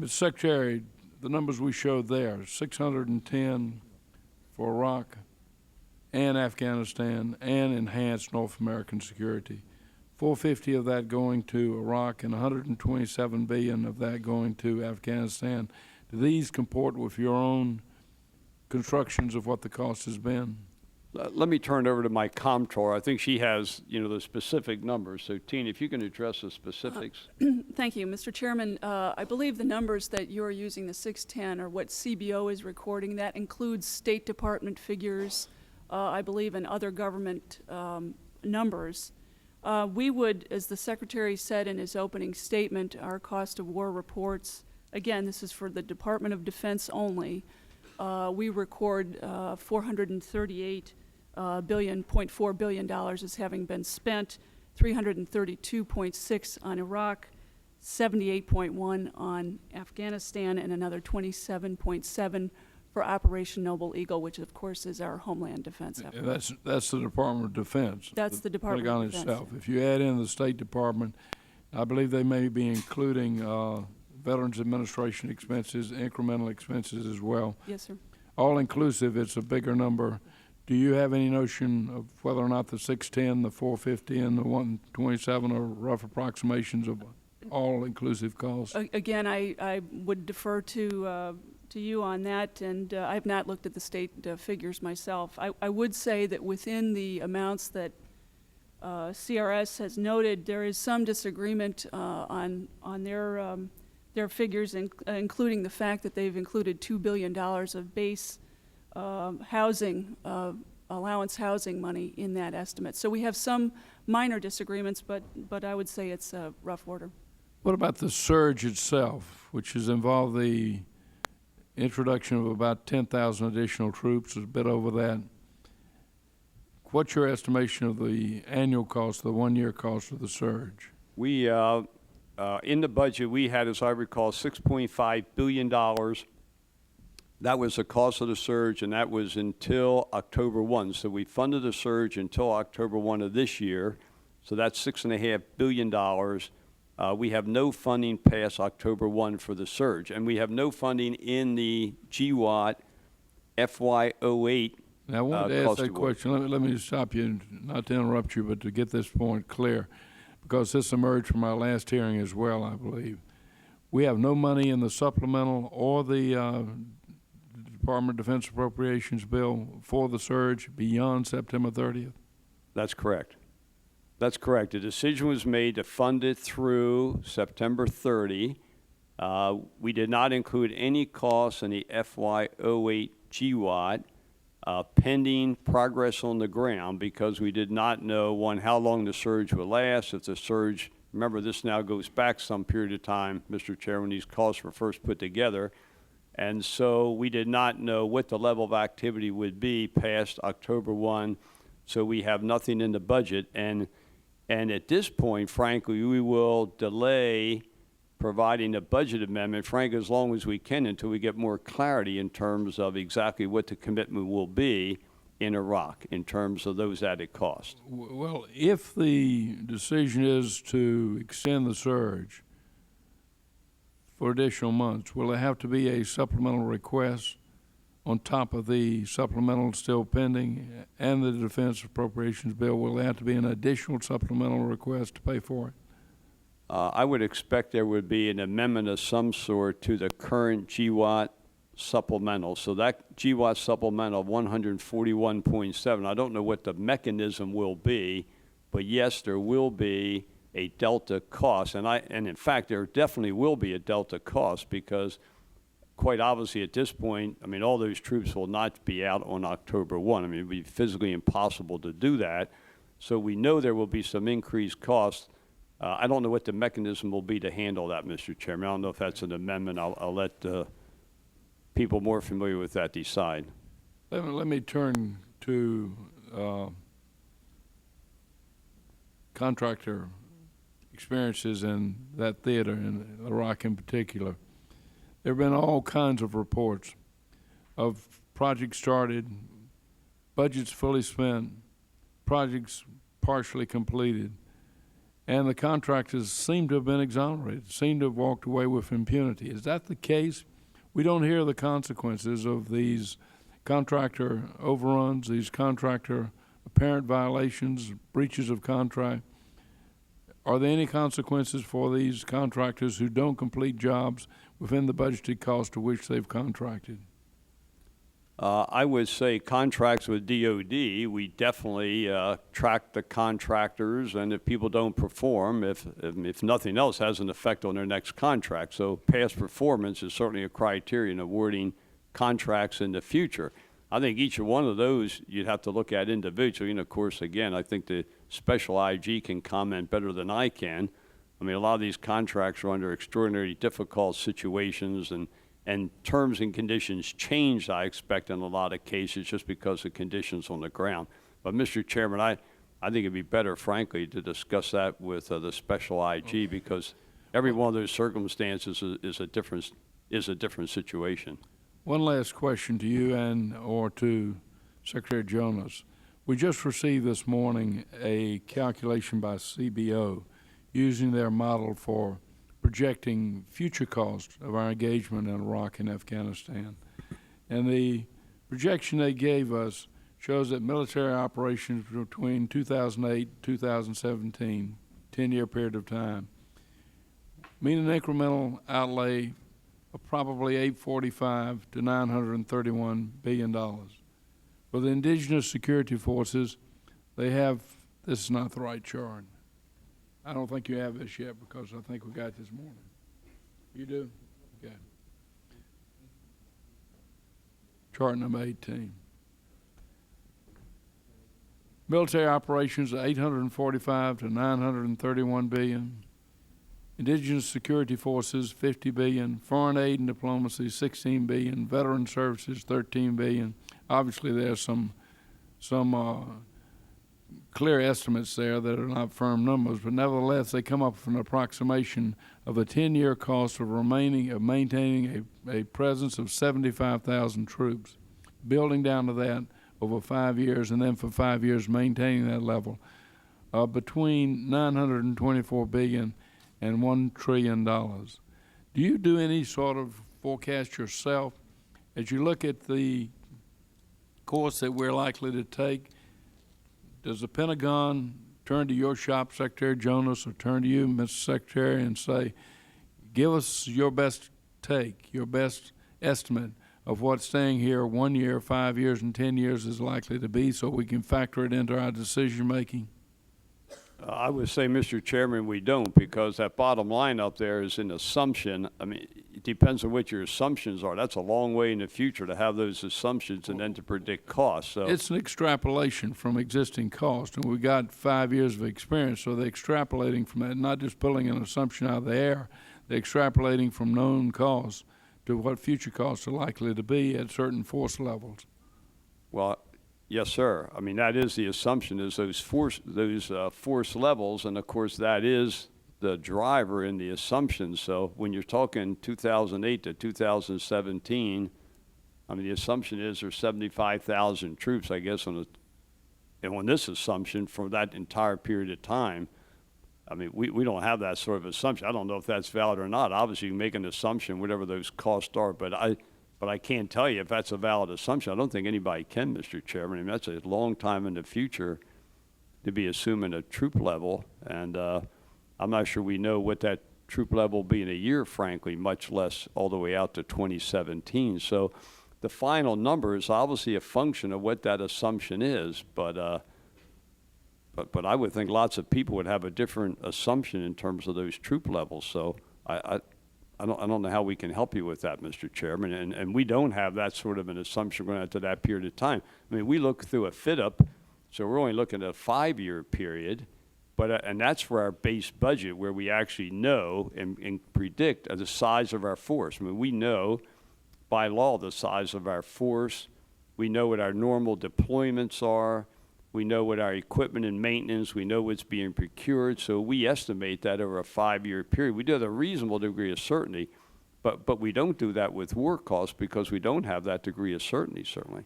Mr. Secretary, the numbers we showed there, 610 for Iraq and Afghanistan and enhanced North American security. 450 of that going to Iraq and 127 billion of that going to Afghanistan. Do these comport with your own constructions of what the cost has been? Let me turn it over to my comptroller. I think she has, the specific numbers. So, Tina, if you can address the specifics. Thank you, Mr. Chairman. I believe the numbers that you're using, the 610, are what CBO is recording. That includes State Department figures, I believe, and other government numbers. We would, as the Secretary said in his opening statement, our cost of war reports, again, this is for the Department of Defense only, we record $438.4 billion as having been spent, 332.6 on Iraq, 78.1 on Afghanistan, and another 27.7 for Operation Noble Eagle, which of course is our homeland defense effort. That's the Department of Defense. That's the Department Pentagon of Defense. itself. If you add in the State Department, I believe they may be including Veterans Administration expenses, incremental expenses as well. Yes, sir. All inclusive, it's a bigger number. Do you have any notion of whether or not the 610, the 450, and the 127 are rough approximations of all inclusive costs? Again, I would defer to you on that, and I have not looked at the state figures myself. I would say that within the amounts that CRS has noted, there is some disagreement on their figures, including the fact that they've included $2 billion of base housing, allowance housing money in that estimate. So we have some minor disagreements, but I would say it's a rough order. What about the surge itself, which has involved the introduction of about 10,000 additional troops, a bit over that? What's your estimation of the annual cost, the one-year cost of the surge? We, in the budget, we had, as I recall, $6.5 billion. That was the cost of the surge, and that was until October 1. So we funded the surge until October 1 of this year. So that's $6.5 billion. We have no funding past October 1 for the surge, and we have no funding in the GWAT FY08. Now, I wanted to ask that question. Let me stop you, not to interrupt you, but to get this point clear, because this emerged from our last hearing as well, I believe. We have no money in the supplemental or the Department of Defense Appropriations bill for the surge beyond September 30th? That's correct. That's correct. The decision was made to fund it through September 30. We did not include any costs in the FY08 GWAT pending progress on the ground, because we did not know, one, how long the surge would last. If the surge, remember, this now goes back some period of time, Mr. Chair, when these costs were first put together. And so we did not know what the level of activity would be past October 1. So we have nothing in the budget. And at this point, frankly, we will delay providing a budget amendment, frankly, as long as we can, until we get more clarity in terms of exactly what the commitment will be in Iraq in terms of those added costs. Well, if the decision is to extend the surge for additional months, will there have to be a supplemental request on top of the supplemental still pending and the Defense Appropriations Bill? Will there have to be an additional supplemental request to pay for it? I would expect there would be an amendment of some sort to the current GWAT supplemental. So that GWAT supplemental of 141.7, I don't know what the mechanism will be, but yes, there will be a delta cost. And in fact, there definitely will be a delta cost, because quite obviously at this point, I mean, all those troops will not be out on October 1. I mean, it would be physically impossible to do that. So we know there will be some increased costs. I don't know what the mechanism will be to handle that, Mr. Chairman. I don't know if that's an amendment. I'll let people more familiar with that decide. Let me turn to contractor experiences in that theater, in Iraq in particular. There have been all kinds of reports of projects started, budgets fully spent, projects partially completed, and the contractors seem to have been exonerated, seem to have walked away with impunity. Is that the case? We don't hear the consequences of these contractor overruns, these contractor apparent violations, breaches of contract. Are there any consequences for these contractors who don't complete jobs within the budgeted cost to which they've contracted? I would say contracts with DOD, we definitely track the contractors, and if people don't perform, if nothing else, has an effect on their next contract. So past performance is certainly a criterion awarding contracts in the future. I think each one of those you'd have to look at individually, and of course, again, I think the special IG can comment better than I can. I mean, a lot of these contracts are under extraordinarily difficult situations, and terms and conditions change, I expect, in a lot of cases just because of conditions on the ground. But, Mr. Chairman, I think it'd be better, frankly, to discuss that with the special IG, because every one of those circumstances is a different situation. One last question to you or to Secretary Jonas. We just received this morning a calculation by CBO using their model for projecting future costs of our engagement in Iraq and Afghanistan. And the projection they gave us shows that military operations between 2008 and 2017, 10-year period of time, mean an incremental outlay of probably $845 to $931 billion. For the indigenous security forces, they have, this is not the right chart. I don't think you have this yet because I think we got it this morning. You do? Okay. Chart number 18. Military operations are $845 to $931 billion. Indigenous security forces, $50 billion. Foreign aid and diplomacy, $16 billion. Veteran services, $13 billion. Obviously, there's some clear estimates there that are not firm numbers, but nevertheless, they come up with an approximation of a 10-year cost of maintaining a presence of 75,000 troops, building down to that over 5 years, and then for 5 years maintaining that level, between $924 billion and $1 trillion. Do you do any sort of forecast yourself as you look at the course that we're likely to take? Does the Pentagon turn to your shop, Secretary Jonas, or turn to you, Mr. Secretary, and say, give us your best take, your best estimate of what staying here 1 year, 5 years, and 10 years is likely to be so we can factor it into our decision making? I would say, Mr. Chairman, we don't, because that bottom line up there is an assumption. I mean, it depends on what your assumptions are. That's a long way in the future to have those assumptions and then to predict costs. So it's an extrapolation from existing cost, and we got 5 years of experience, so they're extrapolating from that, not just pulling an assumption out of the air. They're extrapolating from known costs to what future costs are likely to be at certain force levels. Well, yes, sir. I mean, that is the assumption, is those force levels, and of course that is the driver in the assumption. So when you're talking 2008 to 2017, I mean, the assumption is there's 75,000 troops, I guess, and on this assumption for that entire period of time. I mean, we don't have that sort of assumption. I don't know if that's valid or not. Obviously, you can make an assumption, whatever those costs are, but I can't tell you if that's a valid assumption. I don't think anybody can, Mr. Chairman. I mean, that's a long time in the future to be assuming a troop level, and I'm not sure we know what that troop level will be in a year, frankly, much less all the way out to 2017. So the final number is obviously a function of what that assumption is, but I would think lots of people would have a different assumption in terms of those troop levels. So I don't know how we can help you with that, Mr. Chairman, and we don't have that sort of an assumption going out to that period of time. I mean, we look through a FIDUP, so we're only looking at a 5-year period, but and that's for our base budget, where we actually know and predict the size of our force. I mean, we know by law the size of our force. We know what our normal deployments are. We know what our equipment and maintenance, we know what's being procured, so we estimate that over a 5-year period. We do have a reasonable degree of certainty, but we don't do that with war costs because we don't have that degree of certainty, certainly.